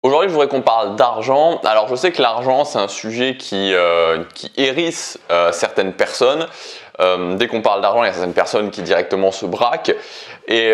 Aujourd'hui, je voudrais qu'on parle d'argent. Alors, je sais que l'argent, c'est un sujet qui hérisse certaines personnes. Dès qu'on parle d'argent, il y a certaines personnes qui directement se braquent. Et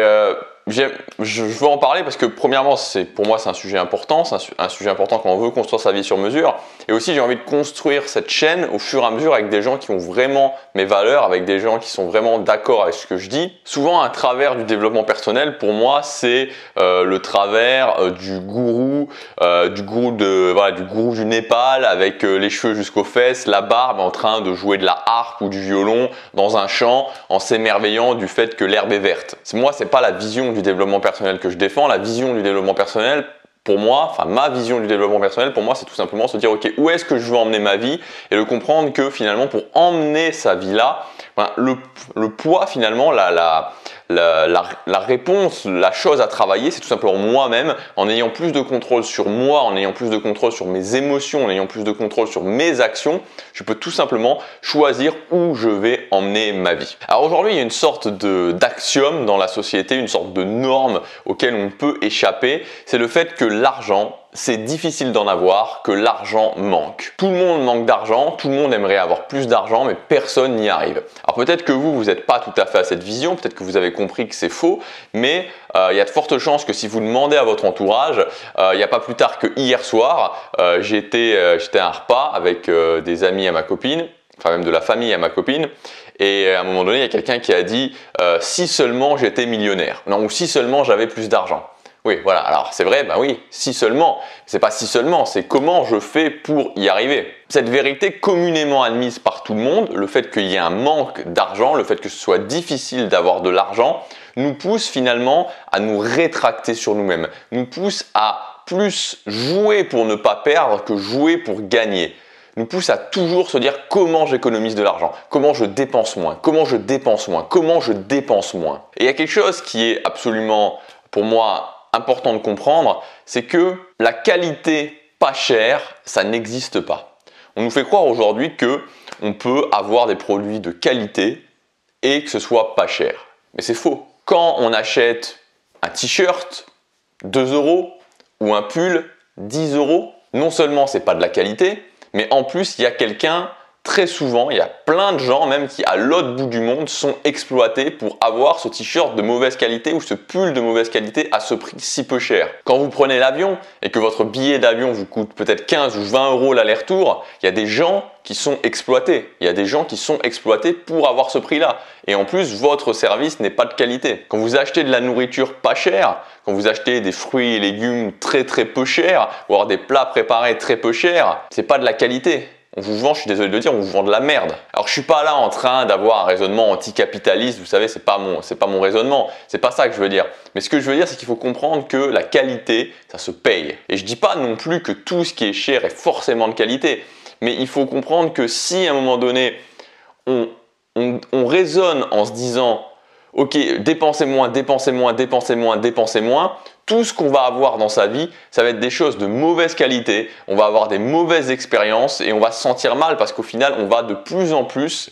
je veux en parler parce que, premièrement, pour moi, c'est un sujet important. C'est un sujet important quand on veut construire sa vie sur mesure. Et aussi, j'ai envie de construire cette chaîne au fur et à mesure avec des gens qui ont vraiment mes valeurs, avec des gens qui sont vraiment d'accord avec ce que je dis. Souvent, à travers du développement personnel, pour moi, c'est le travers du gourou du Népal avec les cheveux jusqu'aux fesses, la barbe, en train de jouer de la harpe ou du violon dans un champ en s'émerveillant du fait que l'herbe est verte. Moi, c'est pas la vision du développement personnel que je défends. La vision du développement personnel, pour moi, enfin ma vision du développement personnel, pour moi, c'est tout simplement se dire ok, où est-ce que je veux emmener ma vie et de comprendre que finalement, pour emmener sa vie là, le poids finalement, la réponse, la chose à travailler, c'est tout simplement moi-même, en ayant plus de contrôle sur moi, en ayant plus de contrôle sur mes émotions, en ayant plus de contrôle sur mes actions, je peux tout simplement choisir où je vais emmener ma vie. Alors aujourd'hui, il y a une sorte d'axiome dans la société, une sorte de norme auquel on peut échapper, c'est le fait que l'argent, c'est difficile d'en avoir, que l'argent manque. Tout le monde manque d'argent, tout le monde aimerait avoir plus d'argent, mais personne n'y arrive. Alors peut-être que vous n'êtes pas tout à fait à cette vision, peut-être que vous avez compris que c'est faux, mais il y a de fortes chances que si vous demandez à votre entourage, il n'y a pas plus tard que hier soir, j'étais à un repas avec des amis à ma copine, enfin même de la famille à ma copine, et à un moment donné, il y a quelqu'un qui a dit si seulement j'étais millionnaire, non, ou si seulement j'avais plus d'argent. Oui, voilà, alors c'est vrai, ben oui, si seulement, c'est pas si seulement, c'est comment je fais pour y arriver. Cette vérité communément admise par tout le monde, le fait qu'il y ait un manque d'argent, le fait que ce soit difficile d'avoir de l'argent, nous pousse finalement à nous rétracter sur nous-mêmes, nous pousse à plus jouer pour ne pas perdre que jouer pour gagner. Nous pousse à toujours se dire comment j'économise de l'argent, comment je dépense moins, comment je dépense moins, comment je dépense moins. Et il y a quelque chose qui est absolument, pour moi, important de comprendre, c'est que la qualité pas chère, ça n'existe pas. On nous fait croire aujourd'hui que on peut avoir des produits de qualité et que ce soit pas cher. Mais c'est faux. Quand on achète un t-shirt, 2 € ou un pull, 10 €, non seulement c'est pas de la qualité, mais en plus il y a quelqu'un, très souvent, il y a plein de gens même qui à l'autre bout du monde sont exploités pour avoir ce t-shirt de mauvaise qualité ou ce pull de mauvaise qualité à ce prix si peu cher. Quand vous prenez l'avion et que votre billet d'avion vous coûte peut-être 15 ou 20 € l'aller-retour, il y a des gens qui sont exploités. Il y a des gens qui sont exploités pour avoir ce prix-là. Et en plus, votre service n'est pas de qualité. Quand vous achetez de la nourriture pas chère, quand vous achetez des fruits et légumes très peu chers, ou alors des plats préparés très peu chers, c'est pas de la qualité. On vous vend, je suis désolé de le dire, on vous vend de la merde. Alors je suis pas là en train d'avoir un raisonnement anticapitaliste, vous savez, c'est pas mon raisonnement, c'est pas ça que je veux dire. Mais ce que je veux dire, c'est qu'il faut comprendre que la qualité, ça se paye. Et je dis pas non plus que tout ce qui est cher est forcément de qualité, mais il faut comprendre que si à un moment donné, on raisonne en se disant ok, dépensez moins, dépensez moins, dépensez moins, dépensez moins, tout ce qu'on va avoir dans sa vie, ça va être des choses de mauvaise qualité, on va avoir des mauvaises expériences et on va se sentir mal parce qu'au final, on va de plus en plus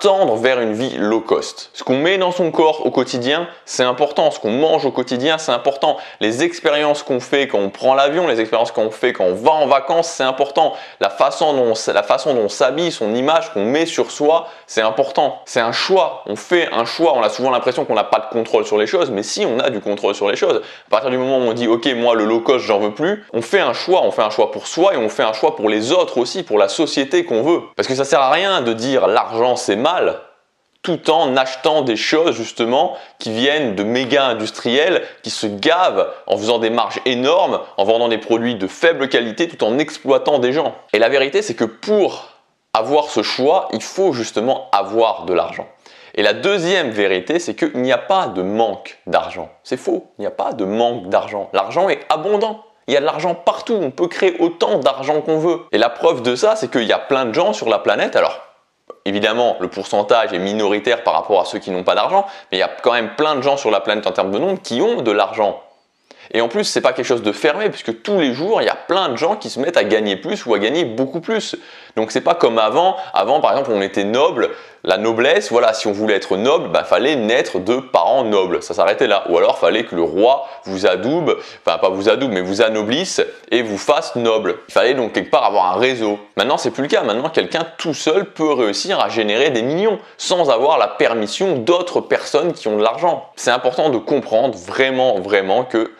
tendre vers une vie low cost. Ce qu'on met dans son corps au quotidien, c'est important. Ce qu'on mange au quotidien, c'est important. Les expériences qu'on fait quand on prend l'avion, les expériences qu'on fait quand on va en vacances, c'est important. La façon dont on s'habille, son image qu'on met sur soi, c'est important. C'est un choix. On fait un choix. On a souvent l'impression qu'on n'a pas de contrôle sur les choses, mais si, on a du contrôle sur les choses. À partir du moment où on dit ok, moi le low cost, j'en veux plus, on fait un choix. On fait un choix pour soi et on fait un choix pour les autres aussi, pour la société qu'on veut. Parce que ça sert à rien de dire l'argent c'est mal, tout en achetant des choses justement qui viennent de méga industriels qui se gavent en faisant des marges énormes, en vendant des produits de faible qualité tout en exploitant des gens. Et la vérité c'est que pour avoir ce choix, il faut justement avoir de l'argent. Et la deuxième vérité c'est qu'il n'y a pas de manque d'argent. C'est faux, il n'y a pas de manque d'argent. L'argent est abondant. Il y a de l'argent partout, on peut créer autant d'argent qu'on veut. Et la preuve de ça, c'est qu'il y a plein de gens sur la planète, alors évidemment, le pourcentage est minoritaire par rapport à ceux qui n'ont pas d'argent, mais il y a quand même plein de gens sur la planète en termes de nombre qui ont de l'argent. Et en plus, c'est pas quelque chose de fermé, puisque tous les jours, il y a plein de gens qui se mettent à gagner plus ou à gagner beaucoup plus. Donc c'est pas comme avant. Avant, par exemple, on était noble, La noblesse, voilà, si on voulait être noble, fallait naître de parents nobles. Ça s'arrêtait là. Ou alors, fallait que le roi vous adoube, enfin pas vous adoube, mais vous anoblisse et vous fasse noble. Il fallait donc quelque part avoir un réseau. Maintenant, c'est plus le cas. Maintenant, quelqu'un tout seul peut réussir à générer des millions sans avoir la permission d'autres personnes qui ont de l'argent. C'est important de comprendre vraiment que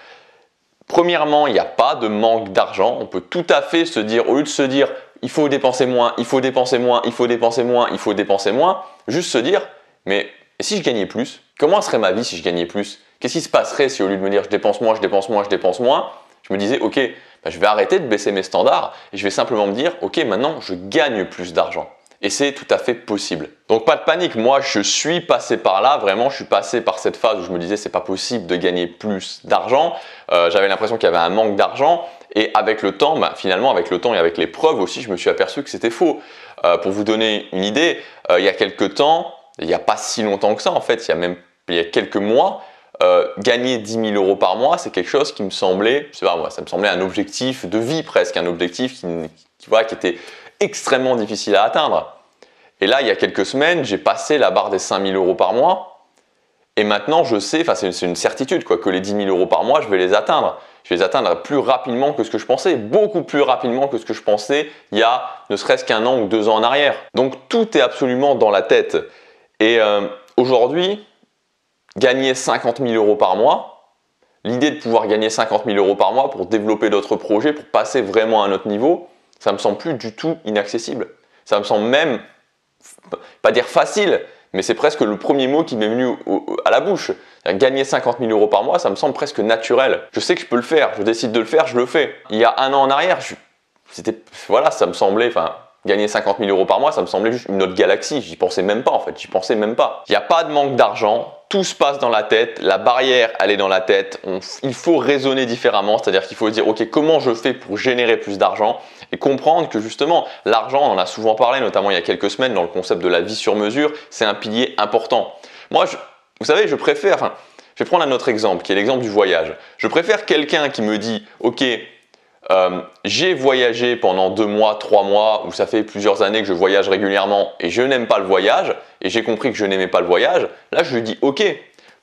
premièrement, il n'y a pas de manque d'argent. On peut tout à fait se dire, au lieu de se dire il faut dépenser moins, il faut dépenser moins, il faut dépenser moins, il faut dépenser moins, juste se dire mais si je gagnais plus, comment serait ma vie si je gagnais plus? Qu'est-ce qui se passerait si au lieu de me dire je dépense moins, je dépense moins, je dépense moins, je me disais ok, je vais arrêter de baisser mes standards et je vais simplement me dire ok, maintenant je gagne plus d'argent. Et c'est tout à fait possible. Donc pas de panique, moi je suis passé par là, vraiment je suis passé par cette phase où je me disais c'est pas possible de gagner plus d'argent. J'avais l'impression qu'il y avait un manque d'argent et avec le temps, finalement avec le temps et avec les preuves aussi, je me suis aperçu que c'était faux. Pour vous donner une idée, il y a quelques temps, il n'y a pas si longtemps que ça en fait, il y a quelques mois, gagner 10 000 euros par mois, c'est quelque chose qui me semblait, je sais pas moi, ça me semblait un objectif de vie presque, un objectif qui était extrêmement difficile à atteindre. Et là, il y a quelques semaines, j'ai passé la barre des 5 000 euros par mois. Et maintenant, je sais, enfin c'est une certitude, que les 10 000 euros par mois, je vais les atteindre. Je vais les atteindre plus rapidement que ce que je pensais, beaucoup plus rapidement que ce que je pensais il y a ne serait-ce qu'un an ou 2 ans en arrière. Donc tout est absolument dans la tête. Et aujourd'hui, gagner 50 000 euros par mois, l'idée de pouvoir gagner 50 000 euros par mois pour développer d'autres projets, pour passer vraiment à un autre niveau, ça me semble plus du tout inaccessible. Ça me semble même, pas dire facile, mais c'est presque le premier mot qui m'est venu à la bouche. Gagner 50 000 euros par mois, ça me semble presque naturel. Je sais que je peux le faire, je décide de le faire, je le fais. Il y a un an en arrière, ça me semblait, gagner 50 000 euros par mois, ça me semblait juste une autre galaxie. J'y pensais même pas en fait, j'y pensais même pas. Il n'y a pas de manque d'argent, tout se passe dans la tête, la barrière elle est dans la tête. Il faut raisonner différemment, c'est-à-dire qu'il faut se dire ok, comment je fais pour générer plus d'argent et comprendre que justement l'argent, on en a souvent parlé, notamment il y a quelques semaines dans le concept de la vie sur mesure, c'est un pilier important. Moi, vous savez, je vais prendre un autre exemple qui est l'exemple du voyage. Je préfère quelqu'un qui me dit ok, j'ai voyagé pendant 2 mois, 3 mois, ou ça fait plusieurs années que je voyage régulièrement et je n'aime pas le voyage, et j'ai compris que je n'aimais pas le voyage, là je lui dis ok,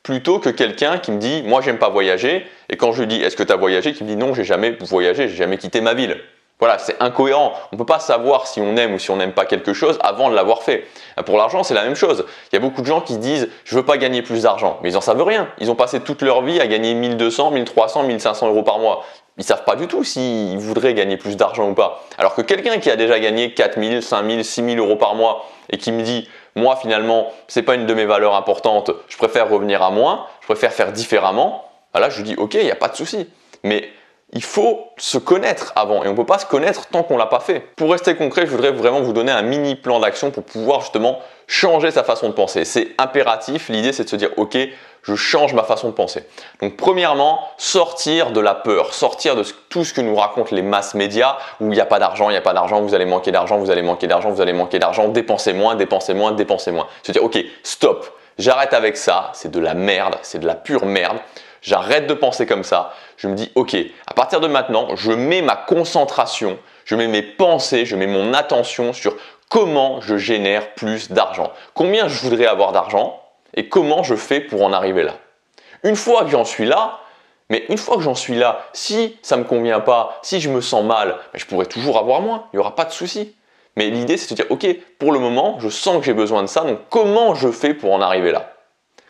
plutôt que quelqu'un qui me dit moi j'aime pas voyager, et quand je lui dis est-ce que tu as voyagé, qui me dit non, j'ai jamais voyagé, j'ai jamais quitté ma ville. Voilà, c'est incohérent. On ne peut pas savoir si on aime ou si on n'aime pas quelque chose avant de l'avoir fait. Pour l'argent, c'est la même chose. Il y a beaucoup de gens qui disent « je veux pas gagner plus d'argent », mais ils n'en savent rien. Ils ont passé toute leur vie à gagner 1 200, 1 300, 1 500 euros par mois. Ils ne savent pas du tout s'ils voudraient gagner plus d'argent ou pas. Alors que quelqu'un qui a déjà gagné 4 000, 5 000, 6 000 euros par mois et qui me dit « moi finalement, c'est pas une de mes valeurs importantes, je préfère revenir à moins, je préfère faire différemment », là je lui dis « ok, il n'y a pas de souci ». Mais il faut se connaître avant et on ne peut pas se connaître tant qu'on ne l'a pas fait. Pour rester concret, je voudrais vraiment vous donner un mini plan d'action pour pouvoir justement changer sa façon de penser. C'est impératif, l'idée c'est de se dire ok, je change ma façon de penser. Donc premièrement, sortir de la peur, sortir de tout ce que nous racontent les masses médias où il n'y a pas d'argent, il n'y a pas d'argent, vous allez manquer d'argent, vous allez manquer d'argent, vous allez manquer d'argent, dépensez moins, dépensez moins, dépensez moins. Se dire ok, stop, j'arrête avec ça, c'est de la merde, c'est de la pure merde. J'arrête de penser comme ça, je me dis ok, à partir de maintenant, je mets ma concentration, je mets mes pensées, je mets mon attention sur comment je génère plus d'argent. Combien je voudrais avoir d'argent et comment je fais pour en arriver là. Une fois que j'en suis là, si ça ne me convient pas, si je me sens mal, je pourrais toujours avoir moins, il n'y aura pas de souci. Mais l'idée c'est de se dire ok, pour le moment, je sens que j'ai besoin de ça, donc comment je fais pour en arriver là?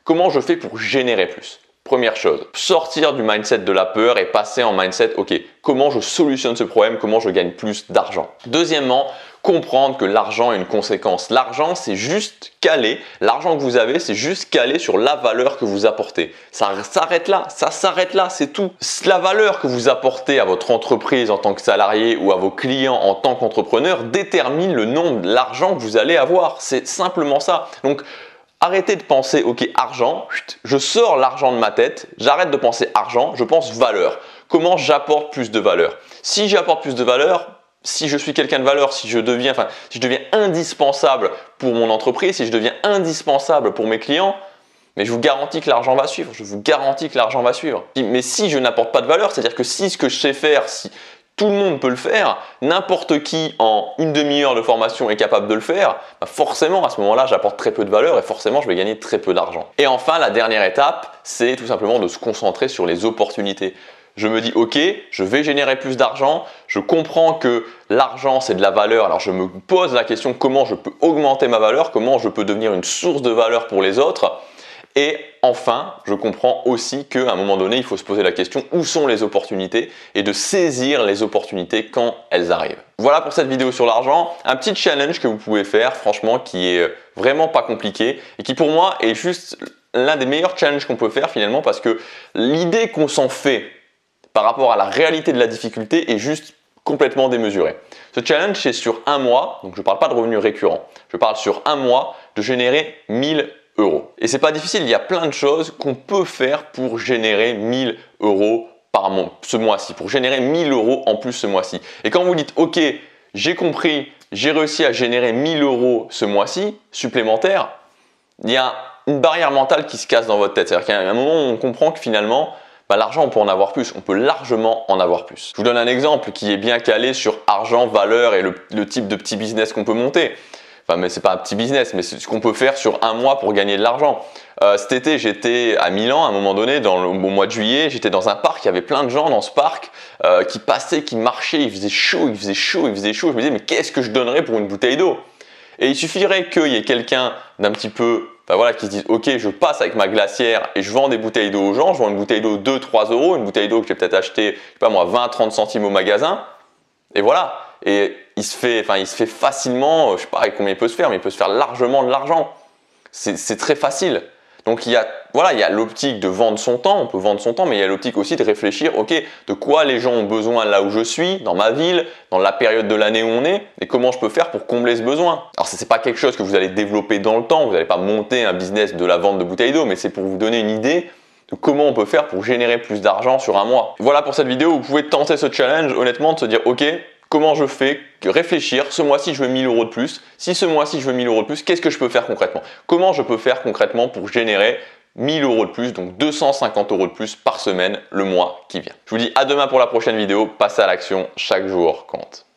Comment je fais pour générer plus? Première chose, sortir du mindset de la peur et passer en mindset, ok, comment je solutionne ce problème, comment je gagne plus d'argent. Deuxièmement, comprendre que l'argent a une conséquence. L'argent, c'est juste calé, l'argent que vous avez, c'est juste calé sur la valeur que vous apportez. Ça s'arrête là, c'est tout. La valeur que vous apportez à votre entreprise en tant que salarié ou à vos clients en tant qu'entrepreneur détermine le nombre d'argent que vous allez avoir. C'est simplement ça. Donc, arrêtez de penser, ok, argent, je sors l'argent de ma tête, j'arrête de penser argent, je pense valeur. Comment j'apporte plus de valeur? Si j'apporte plus de valeur, si je suis quelqu'un de valeur, si je deviens indispensable pour mon entreprise, si je deviens indispensable pour mes clients, mais je vous garantis que l'argent va suivre, je vous garantis que l'argent va suivre. Mais si je n'apporte pas de valeur, c'est-à-dire que si ce que je sais faire, si tout le monde peut le faire, n'importe qui en une demi-heure de formation est capable de le faire, bah forcément à ce moment-là j'apporte très peu de valeur et forcément je vais gagner très peu d'argent. Et enfin la dernière étape, c'est tout simplement de se concentrer sur les opportunités. Je me dis ok, je vais générer plus d'argent, je comprends que l'argent c'est de la valeur, alors je me pose la question comment je peux augmenter ma valeur, comment je peux devenir une source de valeur pour les autres. Et enfin, je comprends aussi qu'à un moment donné, il faut se poser la question où sont les opportunités et de saisir les opportunités quand elles arrivent. Voilà pour cette vidéo sur l'argent, un petit challenge que vous pouvez faire, franchement, qui est vraiment pas compliqué et qui pour moi est juste l'un des meilleurs challenges qu'on peut faire finalement parce que l'idée qu'on s'en fait par rapport à la réalité de la difficulté est juste complètement démesurée. Ce challenge, c'est sur un mois, donc je ne parle pas de revenus récurrents, je parle sur un mois de générer 1000 euros. Et c'est pas difficile, il y a plein de choses qu'on peut faire pour générer 1000 euros par mois, ce mois-ci, pour générer 1000 euros en plus ce mois-ci. Et quand vous dites, ok, j'ai compris, j'ai réussi à générer 1000 euros ce mois-ci, supplémentaire, il y a une barrière mentale qui se casse dans votre tête. C'est-à-dire qu'à un moment où on comprend que finalement, l'argent, on peut en avoir plus, on peut largement en avoir plus. Je vous donne un exemple qui est bien calé sur argent, valeur et le type de petit business qu'on peut monter. Enfin, mais c'est pas un petit business, mais c'est ce qu'on peut faire sur un mois pour gagner de l'argent. Cet été, j'étais à Milan à un moment donné, au mois de juillet, j'étais dans un parc, il y avait plein de gens dans ce parc qui passaient, qui marchaient, il faisait chaud, il faisait chaud, il faisait chaud. Je me disais, mais qu'est-ce que je donnerais pour une bouteille d'eau? Et il suffirait qu'il y ait quelqu'un d'un petit peu, voilà, qui se dise, ok, je passe avec ma glacière et je vends des bouteilles d'eau aux gens, je vends une bouteille d'eau 2-3 euros, une bouteille d'eau que j'ai peut-être acheté, je sais pas moi, 20-30 centimes au magasin, et voilà. Et il se fait facilement, je sais pas avec combien il peut se faire, mais il peut se faire largement de l'argent. C'est très facile. Donc il y a l'optique de vendre son temps, on peut vendre son temps, mais il y a l'optique aussi de réfléchir, ok, de quoi les gens ont besoin là où je suis, dans ma ville, dans la période de l'année où on est, et comment je peux faire pour combler ce besoin. Alors ce n'est pas quelque chose que vous allez développer dans le temps, vous n'allez pas monter un business de la vente de bouteilles d'eau, mais c'est pour vous donner une idée de comment on peut faire pour générer plus d'argent sur un mois. Voilà pour cette vidéo, vous pouvez tenter ce challenge, honnêtement, de se dire, ok, comment je fais? Réfléchir, ce mois-ci je veux 1000 euros de plus, si ce mois-ci je veux 1000 euros de plus, qu'est-ce que je peux faire concrètement? Comment je peux faire concrètement pour générer 1000 euros de plus, donc 250 euros de plus par semaine le mois qui vient? Je vous dis à demain pour la prochaine vidéo, passez à l'action, chaque jour compte.